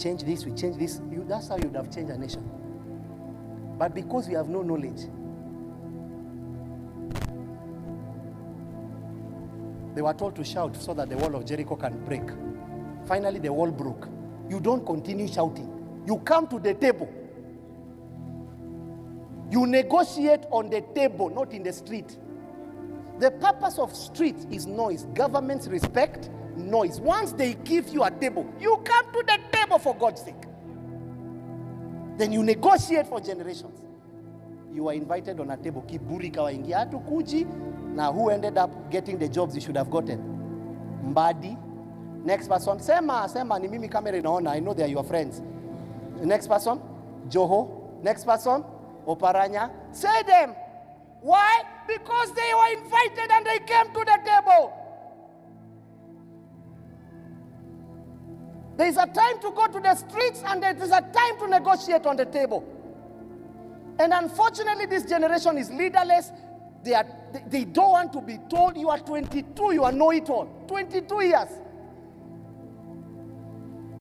change this, we change this. That's how you would have changed a nation. But because we have no knowledge, they were told to shout so that the wall of Jericho can break. Finally, the wall broke. You don't continue shouting. You come to the table. You negotiate on the table, not in the street. The purpose of street is noise. Governments respect noise. Once they give you a table, you come to the table for God's sake. Then you negotiate for generations. You were invited on a table. Kiburi kawaingia hatukuji. Now who ended up getting the jobs you should have gotten? Mbadi. Next person. Sema ni mimi kamera inaona. I know they are your friends. Next person. Joho. Next person. Oparanya. Say them. Why? Because they were invited and they came to the table. There is a time to go to the streets and there is a time to negotiate on the table. And unfortunately, this generation is leaderless. They don't want to be told, you are 22, you are know-it-all. 22 years.